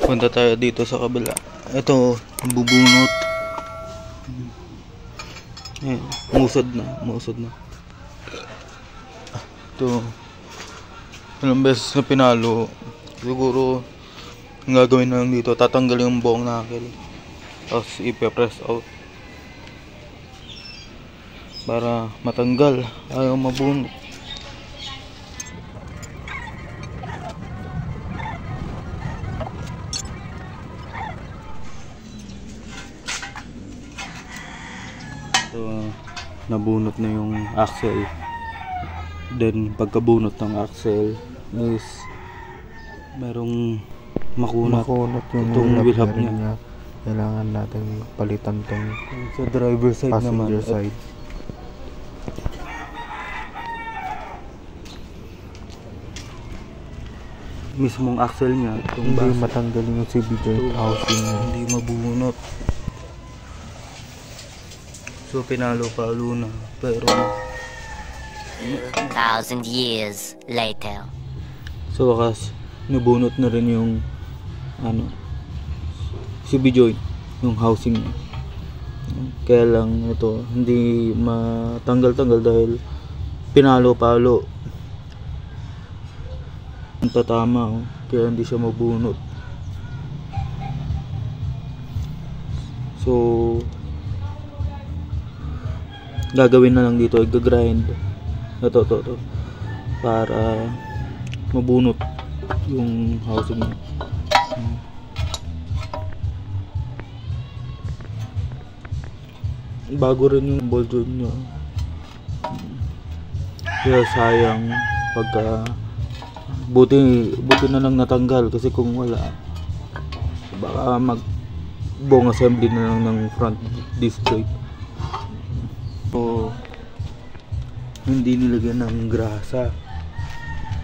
Punta tayo dito sa kabila. Ito, bubunot. Ayan, musod na. Ito, ilang beses na pinalo. Siguro, ang gagawin na lang dito, tatanggal yung buong knuckle. Tapos, ipe-press out. Para matanggal. Ayaw mabunot. Nabunot na yung axle. Then pagkabunot ng axle is merong makunat yung itong wheel hub niya. Kailangan natin palitan tong sa driver side passenger naman side. Mismong axle niya Hindi matanggal yung CV joint housing niya. Hindi mabunot. So pinalo-palo na, pero 1,000 years later. so wakas nabunot na rin yung CV joint, yung housing niya. Kaya lang ito hindi matanggal-tanggal dahil pinalo-palo. Ang tatama, kaya hindi siya mabunot. So gagawin na lang dito, i-grind ito para mabunot yung housing niya. Bago rin yung ball joint niya, kaya sayang pagka buti na lang natanggal, kasi kung wala baka buong assembly na lang ng front disc brake. So hindi nilagyan ng grasa,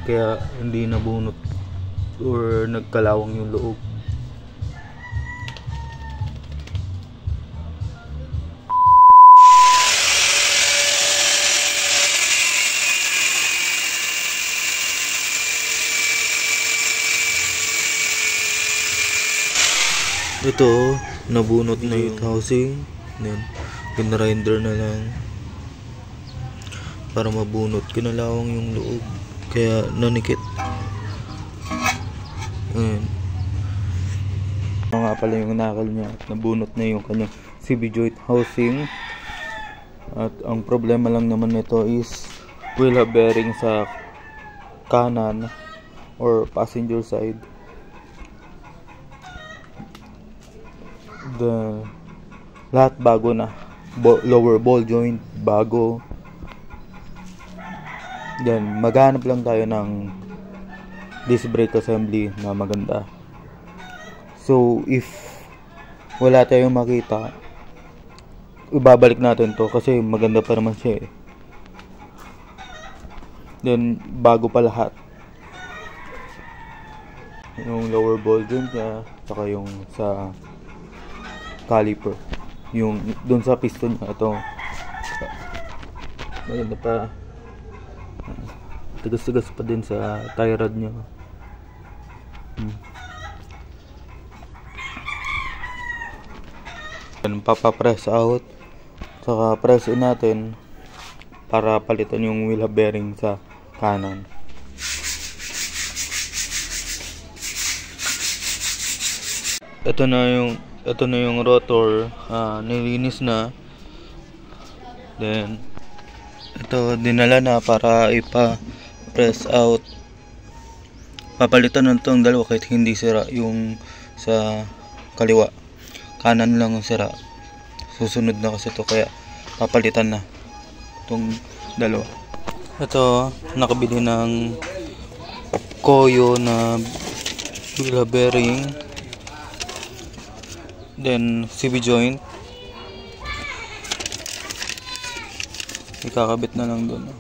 kaya hindi nabunot or nagkalawang yung loob. Ito, nabunot na yung housing. Then pinrinder na lang para mabunot. Kinalawang yung loob, kaya nanikit. Ayan. Nga pala yung knuckle niya at nabunot na yung kanyang CV joint housing. At ang problema lang naman nito is wheel hub bearing sa kanan or passenger side. Lahat bago na. Lower ball joint bago. Yan, maghanap lang tayo ng disc brake assembly na maganda. So if wala tayong makita, ibabalik natin to kasi maganda pa naman siya eh. Then bago pa lahat, yung lower ball joint niya, saka yung sa caliper, yung dun sa piston niya, ito maganda pa. Tigas-tigas pa din sa tie rod niya. Papa-press out, saka press in natin para palitan yung wheel hub bearing sa kanan. Ito na yung rotor, nilinis na. Then ito dinala na para ipa-press out. Papalitan na ito ang dalawa kahit hindi sira yung sa kaliwa. Kanan lang ang sira. Susunod na kasi ito, kaya papalitan na itong dalawa. Ito, nakabili ng Koyo na wheel hub bearing. Then CV joint, ikakabit na lang doon.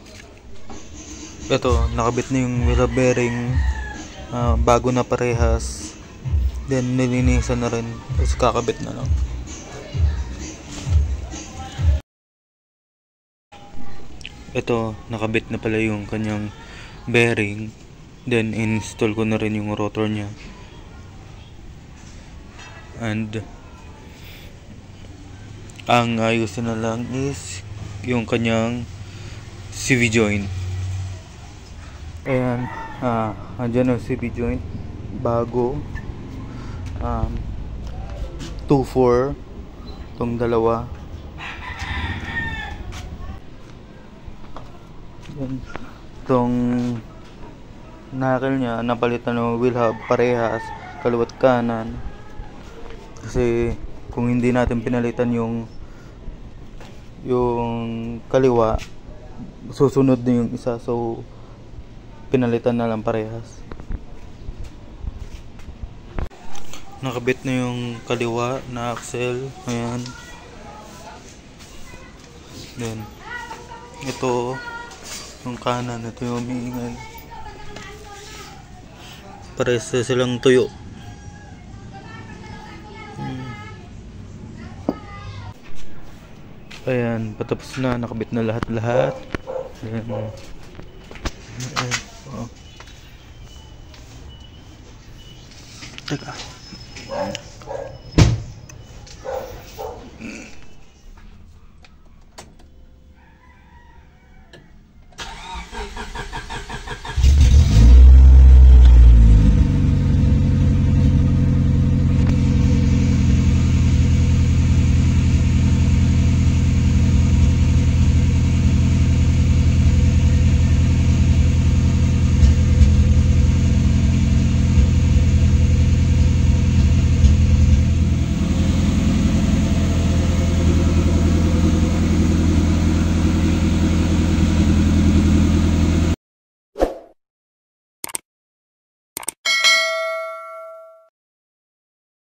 Ito, nakabit na yung wheel hub bearing, bago na parehas. Then nilinisan na rin, tapos kakabit na lang. Ito, nakabit na pala yung kanyang bearing. Then install ko na rin yung rotor niya. and ang ayusin na lang is yung kanyang CV joint. Ayan, andyan yung CV joint bago, 2.4 tong dalawa. Yan. Tong knuckle niya napalitan ng wheel hub parehas kaliwat kanan, kasi kung hindi natin pinalitan yung kaliwa, susunod na yung isa, so pinalitan na lang parehas. Nakabit na yung kaliwa na axle. Ayan. Then ito yung kanan, ito yung umiingay. Parehas silang tuyo. Ayan, patapos na, nakabit na lahat-lahat. Ayan. Oh. Teka.